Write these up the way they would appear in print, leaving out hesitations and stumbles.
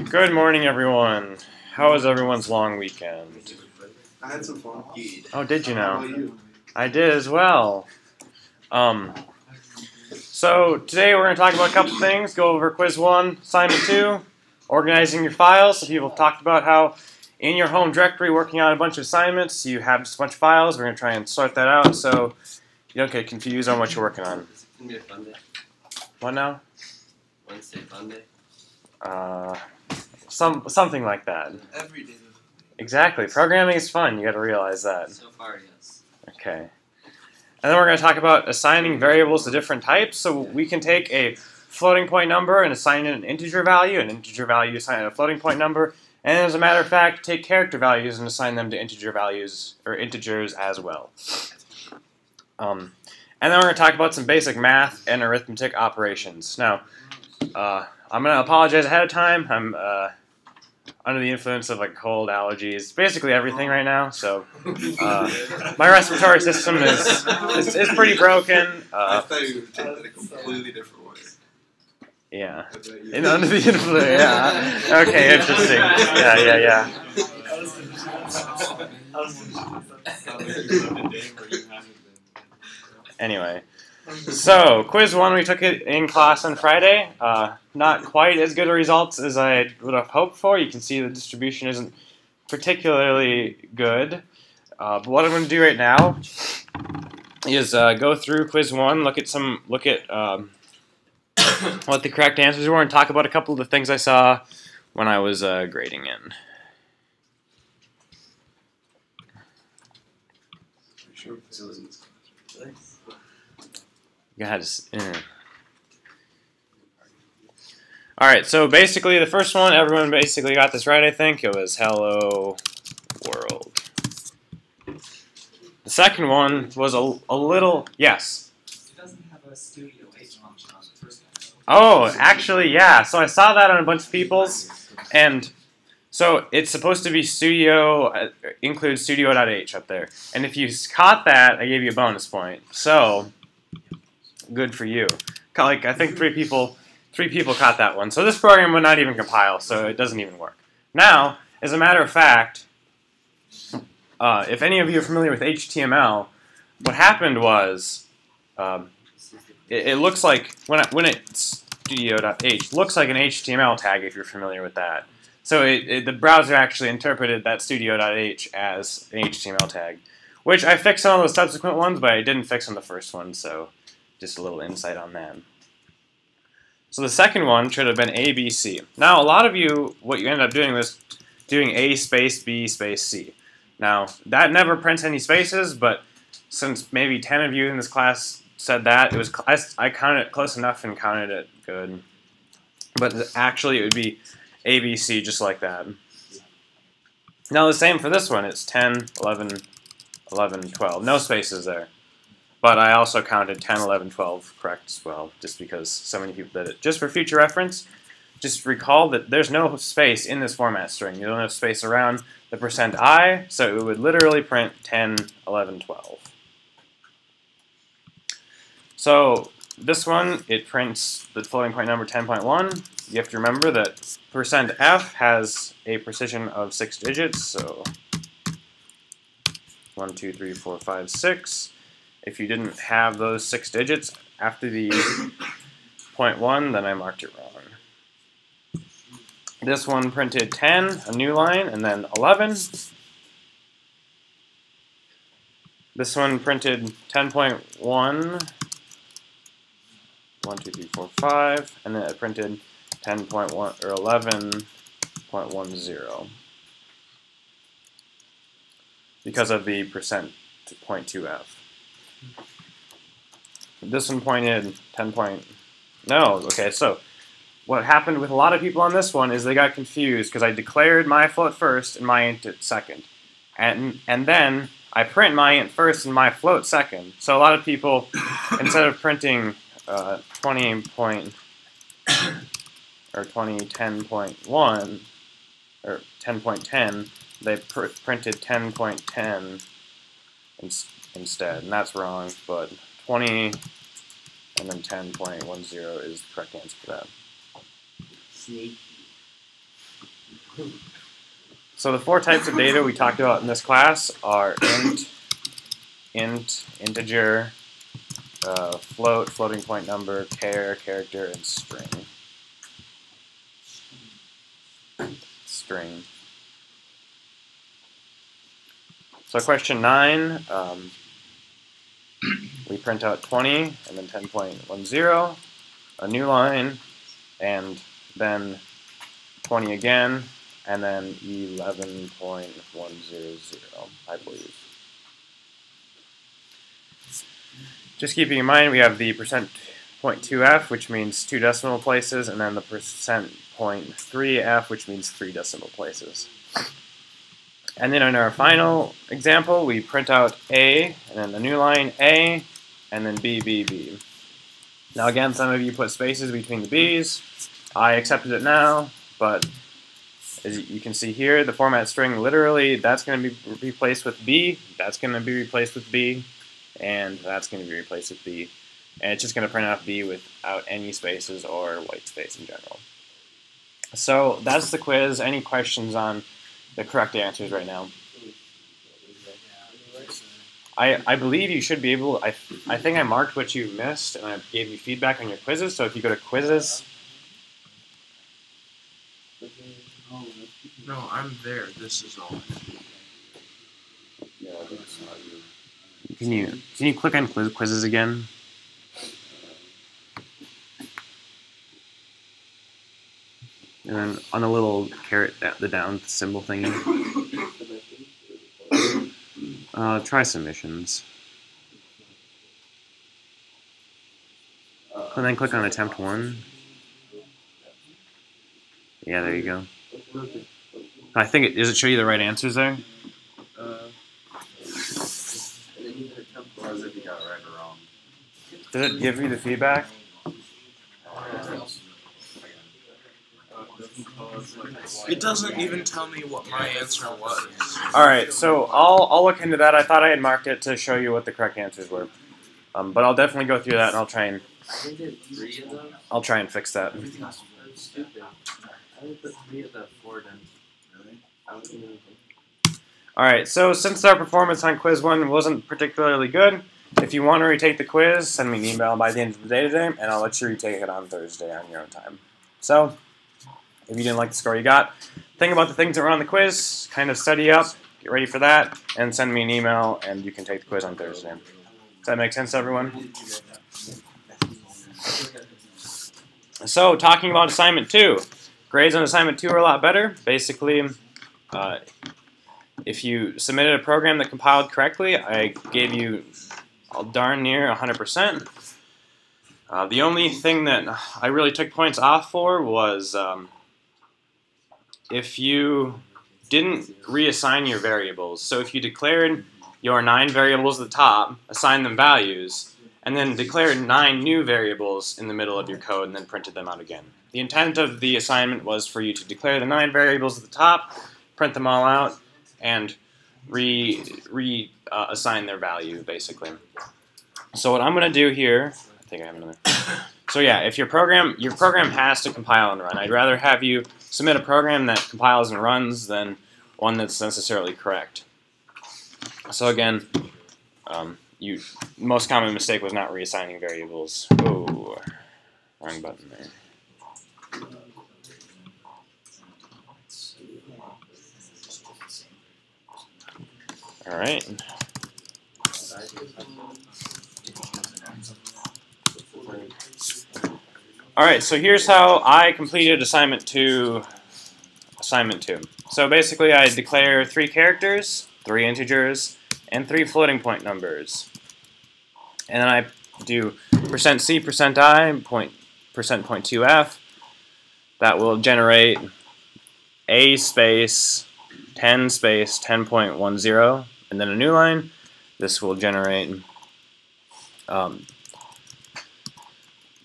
Good morning, everyone. How was everyone's long weekend? I had some fun. Oh, did you How know? about you? I did as well. So today we're going to talk about a couple things. Go over quiz 1, assignment 2, organizing your files. So people have talked about how in your home directory working on a bunch of assignments, you have just a bunch of files. We're going to try and sort that out so you don't get confused on what you're working on. It's gonna be a fun day. What now? Wednesday fun day. Something like that. Every day. Exactly. Programming is fun. You got to realize that. So far, yes. Okay. And then we're going to talk about assigning variables to different types. So we can take a floating point number and assign it an integer value assign it a floating point number, and as a matter of fact, take character values and assign them to integer values or integers as well. And then we're going to talk about some basic math and arithmetic operations. Now, I'm going to apologize ahead of time. I'm under the influence of like cold, allergies, basically everything right now. So my respiratory system is pretty broken. I thought you would take that a completely different way. Yeah. And under the influence. Yeah. Okay. Interesting. Yeah. Anyway. So, quiz 1, we took it in class on Friday. Not quite as good a results as I would have hoped for. You can see the distribution isn't particularly good. But what I'm going to do right now is go through quiz 1, look at what the correct answers were, and talk about a couple of the things I saw when I was grading in. Alright, so basically the first one, everyone basically got this right, I think. It was hello world. The second one was a little, yes? It doesn't have a Studio H function on the first one. Oh, actually, yeah. So I saw that on a bunch of people's, and so it's supposed to be Studio, include Studio.h up there. And if you caught that, I gave you a bonus point. So, good for you. Like, I think three people caught that one. So this program would not even compile, so it doesn't even work. Now, as a matter of fact, if any of you are familiar with HTML, what happened was, it looks like, when it's Studio.h, looks like an HTML tag if you're familiar with that. So the browser actually interpreted that Studio.h as an HTML tag, which I fixed on all those subsequent ones, but I didn't fix on the first one, so just a little insight on that. So the second one should have been ABC. Now, a lot of you, what you ended up doing was doing A space B space C. Now, that never prints any spaces, but since maybe 10 of you in this class said that, it was I counted it close enough and counted it good. But actually, it would be ABC just like that. Now, the same for this one. It's 10, 11, 11, 12. No spaces there. But I also counted 10, 11, 12 correct as well, just because so many people did it. Just for future reference, just recall that there's no space in this format string. You don't have space around the %i, so it would literally print 10, 11, 12. So this one, it prints the floating point number 10.1. You have to remember that %f has a precision of 6 digits, so 1, 2, 3, 4, 5, 6. If you didn't have those 6 digits after the 0.1, then I marked it wrong. This one printed 10, a new line, and then 11. This one printed 10.1, 1, 2, 3, 4, 5, and then it printed 10.1 or 11.10 because of the %.2f. This one pointed 10 point. No, okay, so what happened with a lot of people on this one is they got confused because I declared my float first and my int at second. And then I print my int first and my float second. So a lot of people, instead of printing 20.10.1 or 10.10, they printed 10.10 instead, and that's wrong, but 20 and then 10.10 is the correct answer for that. Sneaky. So the 4 types of data we talked about in this class are int, integer, float, floating point number, char, character, and string. So question 9, we print out 20 and then 10.10, a new line, and then 20 again, and then 11.100, I believe. Just keeping in mind, we have the %.2f, which means 2 decimal places, and then the %.3f, which means 3 decimal places. And then in our final example, we print out A, and then the new line A, and then B, B, B. Now again, some of you put spaces between the B's. I accepted it now, but as you can see here, the format string, literally, that's going to be replaced with B, that's going to be replaced with B, and that's going to be replaced with B. And it's just going to print out B without any spaces or white space in general. So that's the quiz. Any questions on the correct answers right now? I believe you should be able, I think I marked what you missed and I gave you feedback on your quizzes, so if you go to quizzes. No, I'm there. This is all. Can you click on quizzes again? And then on the little caret, the down symbol thingy. Try submissions. And then click on attempt 1. Yeah, there you go. I think does it show you the right answers there? Does it give you the feedback? It doesn't even tell me what my answer was. Alright, so I'll look into that. I thought I had marked it to show you what the correct answers were. But I'll definitely go through that and I'll try and fix that. That's stupid. I would put 3 of the 4 then. Really? I would do anything. Alright, so since our performance on quiz 1 wasn't particularly good, if you want to retake the quiz, send me an email by the end of the day today, and I'll let you retake it on Thursday on your own time. So, if you didn't like the score you got, think about the things that were on the quiz, kind of study up, get ready for that, and send me an email, and you can take the quiz on Thursday. Does that make sense to everyone? So, talking about assignment 2. Grades on assignment 2 are a lot better. Basically, if you submitted a program that compiled correctly, I gave you darn near 100%. The only thing that I really took points off for was if you didn't reassign your variables. So if you declared your 9 variables at the top, assigned them values, and then declared 9 new variables in the middle of your code and then printed them out again. The intent of the assignment was for you to declare the 9 variables at the top, print them all out, and assign their value, basically. So what I'm going to do here, I think I have another. So yeah, if your program has to compile and run. I'd rather have you submit a program that compiles and runs than one that's necessarily correct. So again, most common mistake was not reassigning variables. Oh, wrong button there. All right. All right, so here's how I completed assignment 2. So basically I declare 3 characters, 3 integers, and 3 floating point numbers. And then I do %C, %I, %.2f. That will generate A space 10 space 10.10, and then a new line. This will generate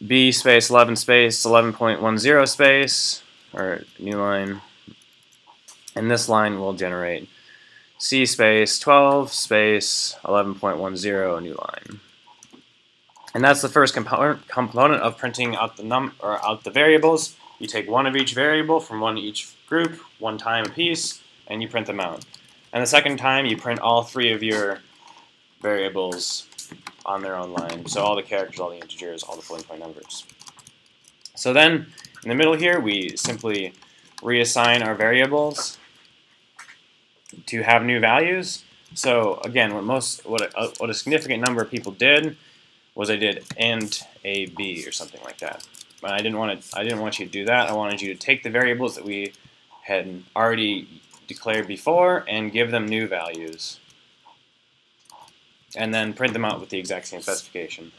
B space 11 space 11.10 space, or new line. And this line will generate C space 12 space 11.10, new line. And that's the first component of printing out the variables. You take one of each variable from group, one time a piece, and you print them out. And the second time, you print all 3 of your variables on their own line. So all the characters, all the integers, all the floating point numbers. So then, in the middle here, we simply reassign our variables to have new values. So again, what a significant number of people did was they did int a b or something like that. But I didn't want you to do that. I wanted you to take the variables that we had already declared before and give them new values, and then print them out with the exact same specification.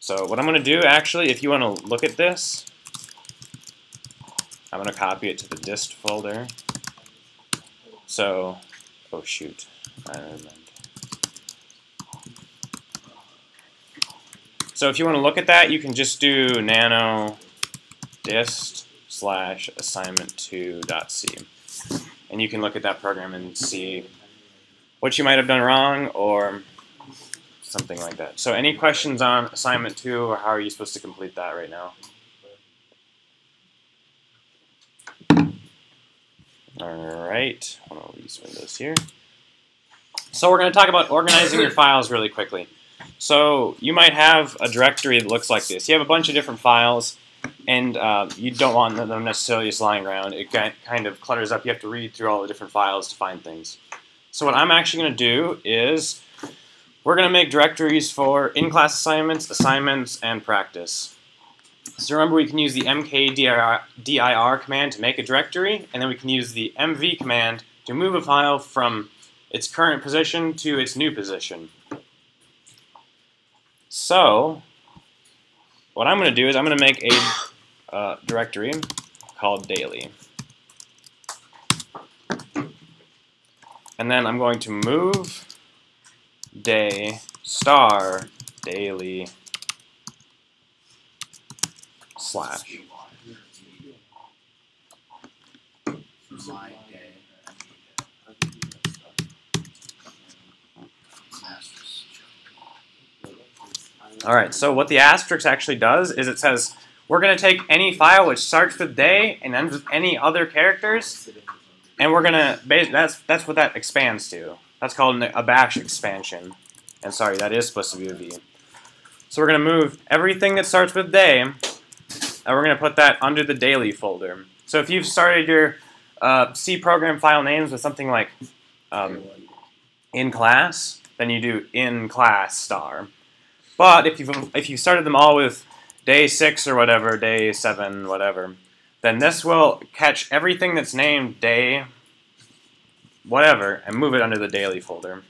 So what I'm going to do, actually, if you want to look at this, I'm going to copy it to the dist folder. So, oh shoot, so if you want to look at that, you can just do nano dist / assignment2.c, and you can look at that program and see what you might have done wrong or something like that. So any questions on assignment 2, or how are you supposed to complete that right now? Alright, one of these windows here. So we're going to talk about organizing your files really quickly. So you might have a directory that looks like this. You have a bunch of different files, and you don't want them necessarily just lying around. It kind of clutters up. You have to read through all the different files to find things. So what I'm actually going to do is we're going to make directories for in-class assignments, assignments, and practice. So remember, we can use the mkdir command to make a directory, and then we can use the mv command to move a file from its current position to its new position. So what I'm going to do is I'm going to make a directory called daily. And then I'm going to move day star daily / Alright, so what the asterisk actually does is it says we're going to take any file which starts with day and ends with any other characters, and we're going to, that's what that expands to. That's called a bash expansion. And sorry, that is supposed to be a V. So we're going to move everything that starts with day, and we're going to put that under the daily folder. So if you've started your C program file names with something like in class, then you do in class star. But if you started them all with day 6 or whatever, day 7, whatever, then this will catch everything that's named day whatever and move it under the daily folder.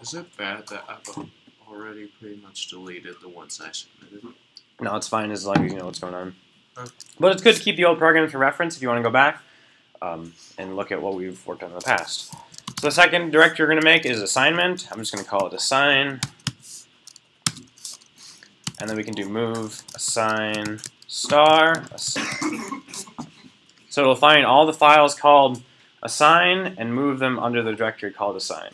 Is it bad that I've already pretty much deleted the ones I submitted? No, it's fine as long as you know what's going on. Huh. But it's good to keep the old program for reference if you want to go back and look at what we've worked on in the past. So the second directory we're going to make is assignment. I'm just going to call it assign. And then we can do move assign star. So it'll find all the files called assign and move them under the directory called assign.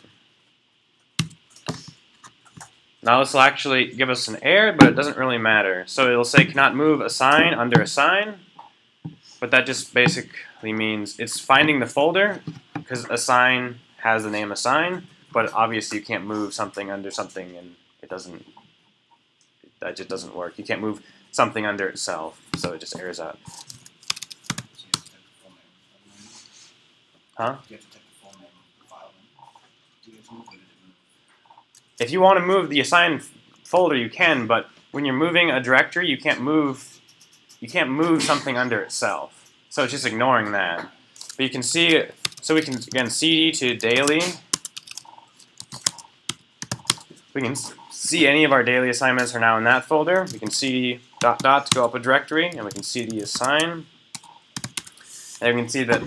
Now this will actually give us an error, but it doesn't really matter. So it'll say cannot move assign under assign, but that just basically means it's finding the folder because assign has the name assign, but obviously you can't move something under something, and it doesn't. That just doesn't work. You can't move something under itself, so it just errors out. Huh? You have to type the full name of the file. Do you have to move it? If you want to move the assigned folder, you can, but when you're moving a directory, you can't move something under itself. So it's just ignoring that. But you can see, so we can again cd to daily. We can see any of our daily assignments are now in that folder. We can cd ... to go up a directory, and we can cd assign. And we can see that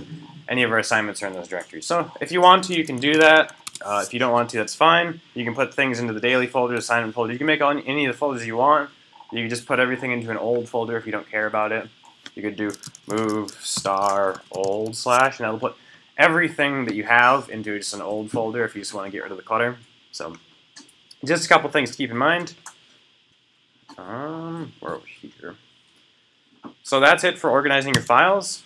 any of our assignments are in those directories. So if you want to, you can do that. If you don't want to, that's fine. You can put things into the daily folder, assignment folder. You can make any of the folders you want. You can just put everything into an old folder if you don't care about it. You could do move star old / and that'll put everything that you have into just an old folder if you just want to get rid of the clutter. So just a couple things to keep in mind. We're over here. So that's it for organizing your files.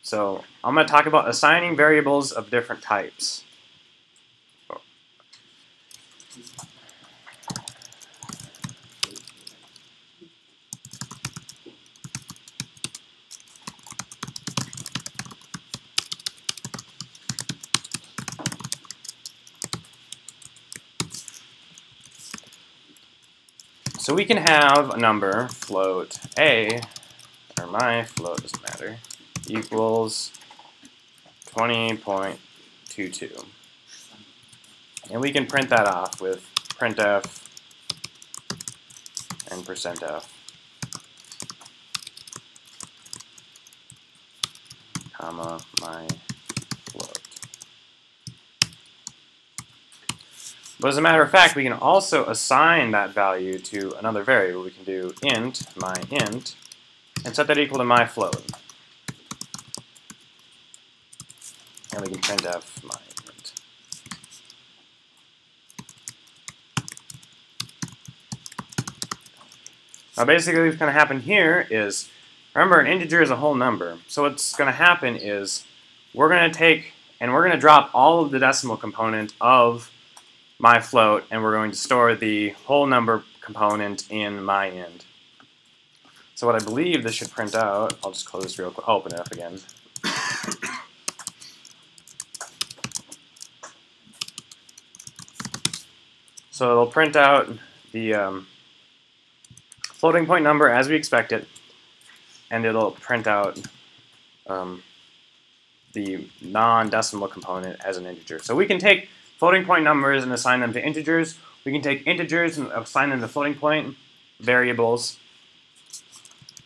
So I'm going to talk about assigning variables of different types. So we can have a number, float a, or my float, doesn't matter, equals 20.22. And we can print that off with printf and %f, comma, my float. But as a matter of fact, we can also assign that value to another variable. We can do int, my int, and set that equal to my float. And we can printf my int. Now basically what's going to happen here is, remember an integer is a whole number. So what's going to happen is we're going to take and we're going to drop all of the decimal component of my float, and we're going to store the whole number component in my int. So what I believe this should print out, I'll just close this real quick, open it up again. So it'll print out the floating point number as we expect it, and it'll print out the non-decimal component as an integer. So we can take floating point numbers and assign them to integers. We can take integers and assign them to floating point variables,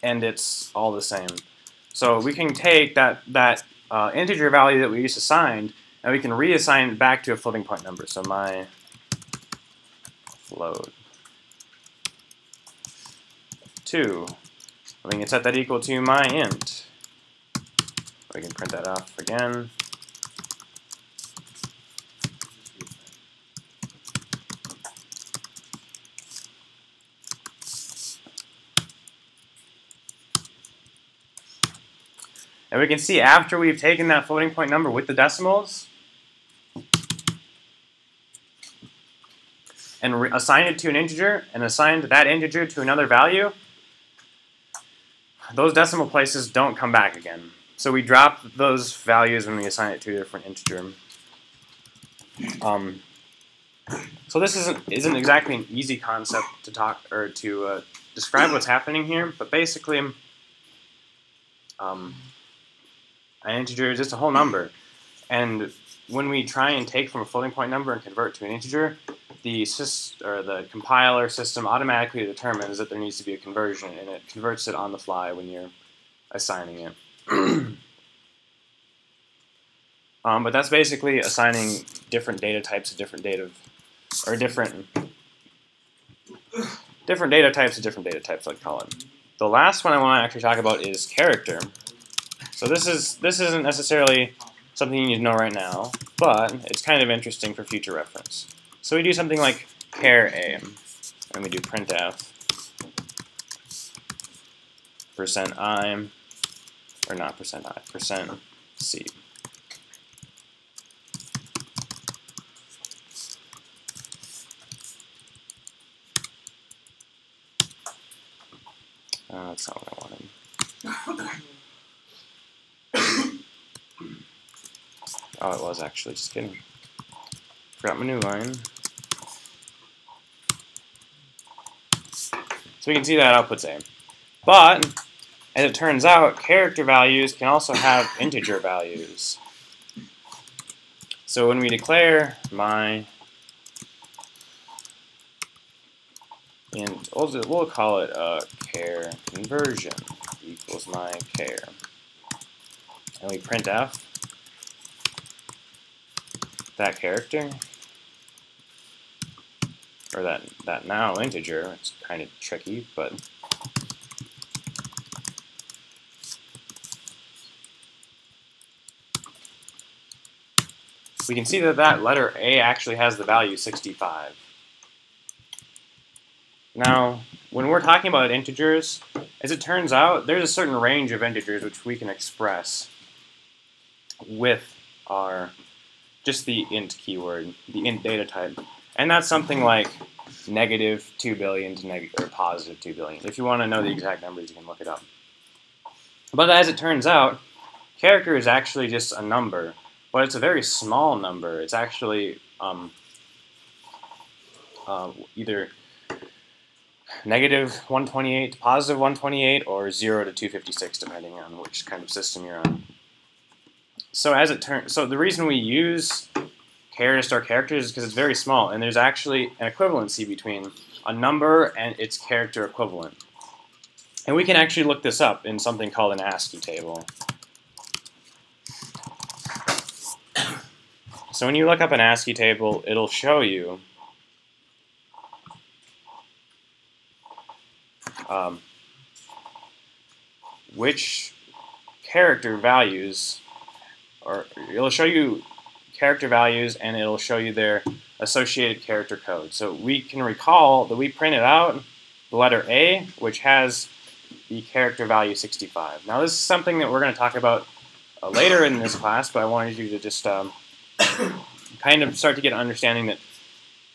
and it's all the same. So we can take that integer value that we just assigned, and we can reassign it back to a floating point number. So my float 2. We can set that equal to my int. We can print that off again. And we can see after we've taken that floating point number with the decimals and assigned it to an integer and assigned that integer to another value, those decimal places don't come back again. So we drop those values when we assign it to a different integer. So this isn't exactly an easy concept to talk or to describe what's happening here, but basically, an integer is just a whole number, and when we try and take from a floating point number and convert to an integer, the compiler system automatically determines that there needs to be a conversion, and it converts it on the fly when you're assigning it. But that's basically assigning different data types to different data types, like call it. The last one I want to actually talk about is character. So this isn't necessarily something you need to know right now, but it's kind of interesting for future reference. So we do something like char a, and we do printf %i, or not %i, %c. That's not what I wanted. Oh, it was actually, just kidding. Forgot my new line. So we can see that outputs A. But, as it turns out, character values can also have integer values. So when we declare my int, we'll call it a char conversion equals my char. And we printf that character, or that now integer. It's kind of tricky, but we can see that that letter A actually has the value 65. Now, when we're talking about integers, as it turns out, there's a certain range of integers which we can express with our just the int keyword, the int data type, and that's something like negative 2 billion to or positive 2 billion. If you want to know the exact numbers, you can look it up. But as it turns out, character is actually just a number, but it's a very small number. It's actually either negative 128 to positive 128 or 0 to 256, depending on which kind of system you're on. So the reason we use char to store characters is because it's very small, and there's actually an equivalency between a number and its character equivalent. And we can actually look this up in something called an ASCII table. So when you look up an ASCII table, it'll show you which character values, or it'll show you character values and it'll show you their associated character code. So we can recall that we printed out the letter A, which has the character value 65. Now this is something that we're going to talk about later in this class, but I wanted you to just kind of start to get an understanding that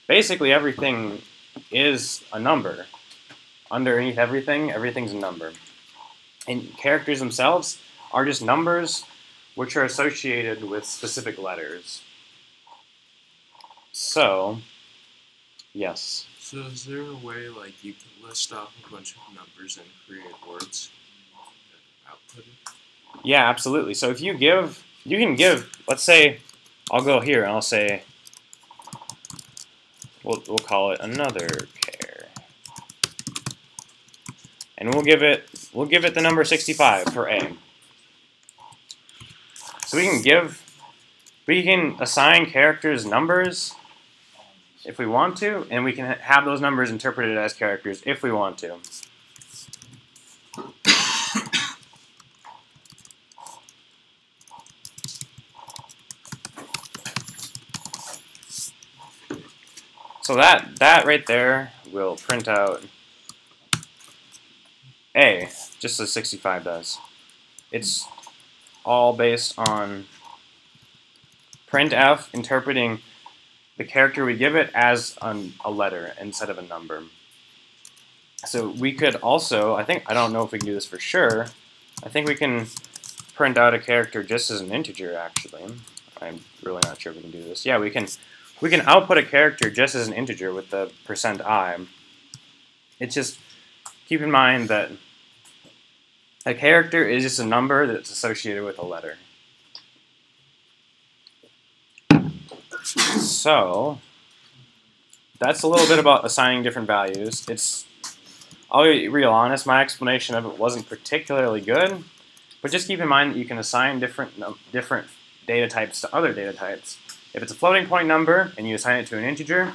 basically everything is a number. Underneath everything, everything's a number. And characters themselves are just numbers which are associated with specific letters. So, yes. So is there a way like you can list off a bunch of numbers and create words and output it? Yeah, absolutely. So if you can give, let's say, I'll go here and I'll say, we'll call it another char. And we'll give it the number 65 for A. So we can assign characters numbers if we want to, and we can have those numbers interpreted as characters if we want to. So that right there will print out A, just as 65 does. It's all based on printf interpreting the character we give it as a letter instead of a number. So we could also, I don't know if we can do this for sure, I think we can print out a character just as an integer actually. I'm really not sure if we can do this. Yeah, we can output a character just as an integer with the %i. It's just, keep in mind that a character is just a number that's associated with a letter. So, that's a little bit about assigning different values. I'll be real honest, my explanation of it wasn't particularly good, but just keep in mind that you can assign different data types to other data types. If it's a floating point number and you assign it to an integer,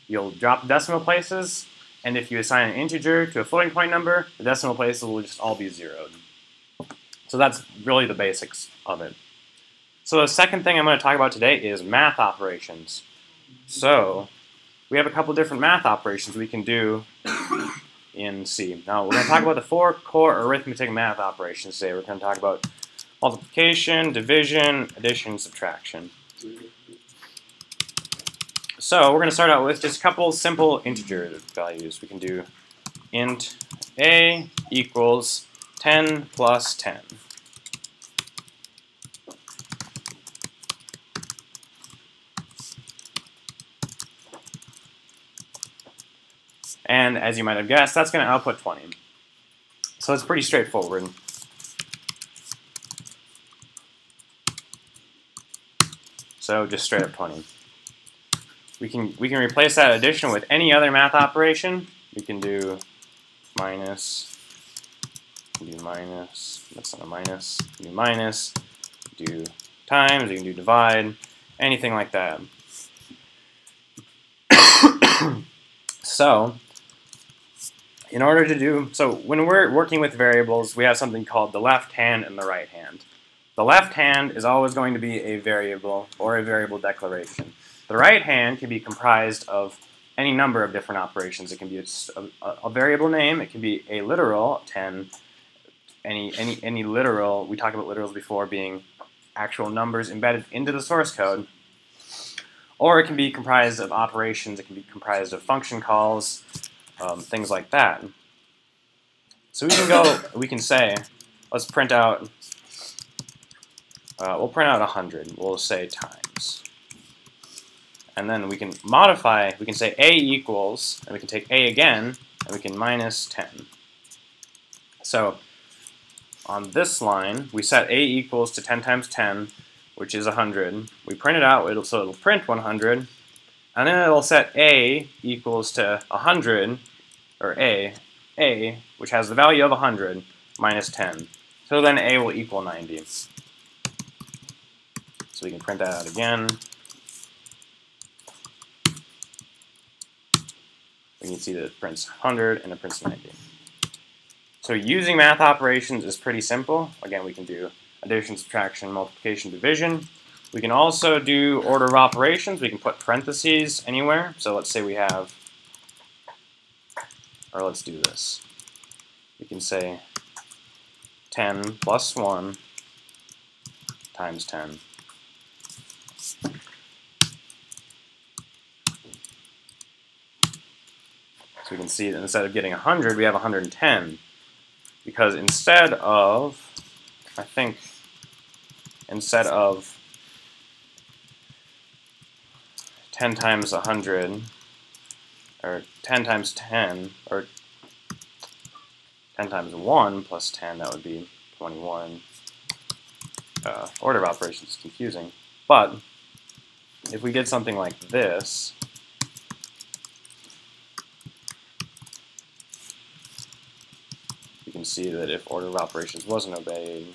you'll drop the decimal places, and if you assign an integer to a floating point number, the decimal places will just all be zeroed. So that's really the basics of it. So the second thing I'm going to talk about today is math operations. So we have a couple different math operations we can do in C. Now we're going to talk about the 4 core arithmetic math operations today. We're going to talk about multiplication, division, addition, subtraction. So we're going to start out with just a couple simple integer values. We can do int a equals 10 plus 10. And as you might have guessed, that's going to output 20. So it's pretty straightforward. So just straight up 20. We can replace that addition with any other math operation. We can do minus, that's not a minus, do minus, do times, you can do divide, anything like that. So, in order to do, so when we're working with variables, we have something called the left hand and the right hand. The left hand is always going to be a variable or a variable declaration. The right hand can be comprised of any number of different operations. It can be a variable name, it can be a literal, 10, any literal, we talked about literals before being actual numbers embedded into the source code, or it can be comprised of operations, it can be comprised of function calls, things like that. So we can say, let's print out, we'll print out 100, we'll say times. And then we can modify, we can say a equals, and we can take a again, and we can minus 10. So on this line, we set a equals to 10 times 10, which is 100. We print it out, so it'll print 100, and then it'll set a equals to 100, or a, which has the value of 100, minus 10. So then a will equal 90. So we can print that out again. We can see that it prints 100 and it prints 90. So using math operations is pretty simple. Again, we can do addition, subtraction, multiplication, division. We can also do order of operations. We can put parentheses anywhere. So let's say we have, or let's do this. We can say 10 plus 1 times 10. So we can see that instead of getting 100, we have 110. Because instead of 10 times 100, or 10 times 10, or 10 times 1 plus 10, that would be 21. Order of operations is confusing. But if we did something like this, you can see that if order of operations wasn't obeyed,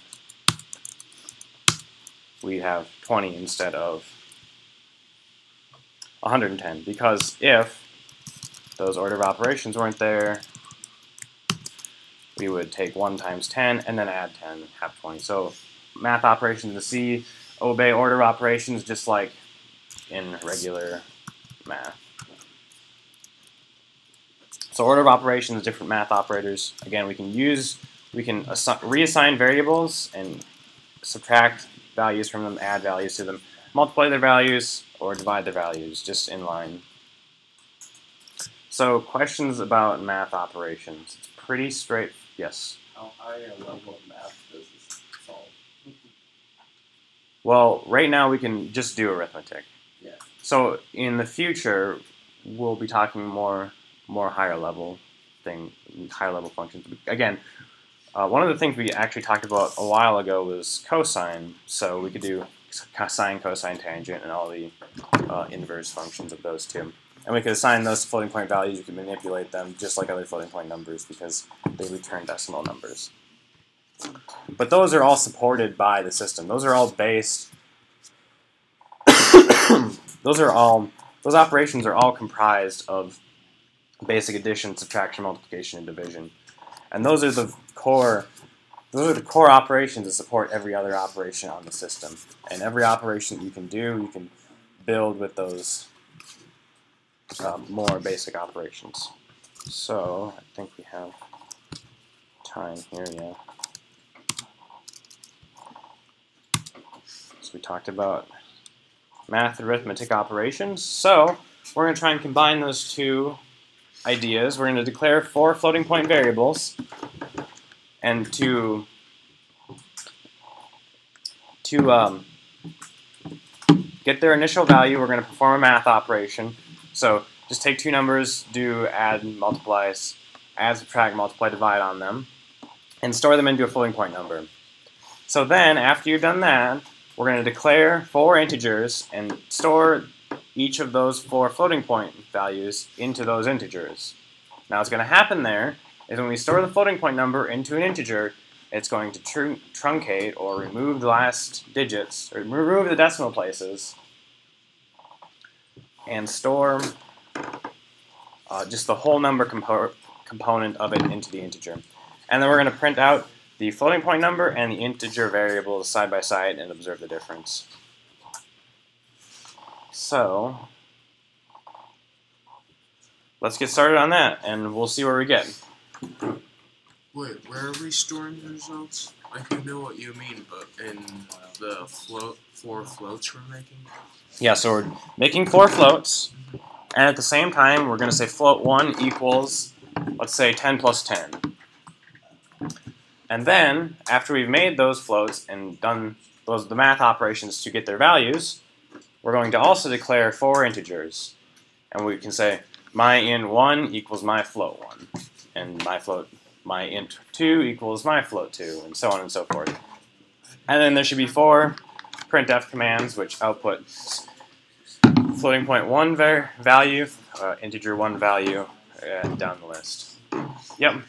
we have 20 instead of 110, because if those order of operations weren't there, we would take 1 times 10 and then add 10 and have 20. So math operations in C obey order of operations just like in regular math. So order of operations, different math operators. Again, we can reassign variables and subtract values from them, add values to them, multiply their values, or divide their values, just in line. So questions about math operations. It's pretty straight. Yes? How high a level of math does this solve? Well, right now we can just do arithmetic. Yeah. So in the future, we'll be talking more higher level functions. Again, one of the things we actually talked about a while ago was cosine. So we could do sine, cosine, tangent, and all the inverse functions of those two. And we could assign those to floating point values. You can manipulate them just like other floating point numbers because they return decimal numbers. But those are all supported by the system. Those are all based. those operations are all comprised of basic addition, subtraction, multiplication, and division. And those are the core operations that support every other operation on the system. And every operation that you can do, you can build with those more basic operations. So I think we have time here, yeah. So we talked about math and arithmetic operations. So we're going to try and combine those two ideas. We're going to declare 4 floating point variables, and to get their initial value, we're going to perform a math operation. So just take 2 numbers, do add, multiply, add, subtract, multiply, divide on them, and store them into a floating point number. So then, after you've done that, we're going to declare 4 integers and store each of those 4 floating point values into those integers. Now what's going to happen there is when we store the floating point number into an integer, it's going to truncate or remove the last digits, or remove the decimal places, and store just the whole number component of it into the integer. And then we're going to print out the floating point number and the integer variables side by side and observe the difference. So let's get started on that, and we'll see where we get. Wait, where are we storing the results? I do know what you mean, but in the four floats we're making. Yeah, so we're making 4 floats, and at the same time, we're going to say float 1 equals, let's say, 10 plus 10. And then, after we've made those floats and done the math operations to get their values, we're going to also declare 4 integers. And we can say, my int 1 equals my float 1, and my int 2 equals my float 2, and so on and so forth. And then there should be 4 printf commands, which output floating point 1 value, integer 1 value, and down the list. Yep.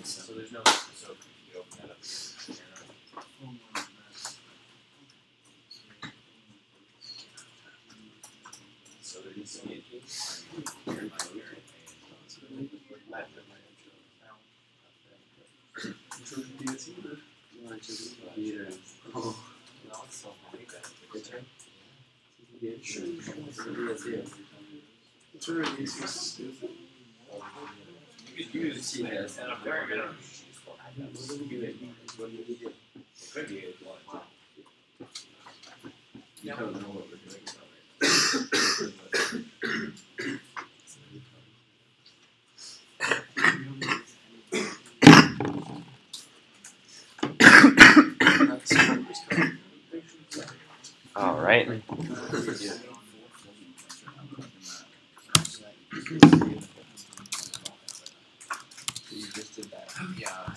So there's no so you open that up. So there needs to be a key. It's already so stupid. You could use it as a very good. Could be if you wanted to. You don't know what we're doing All right. You just did that. Yeah.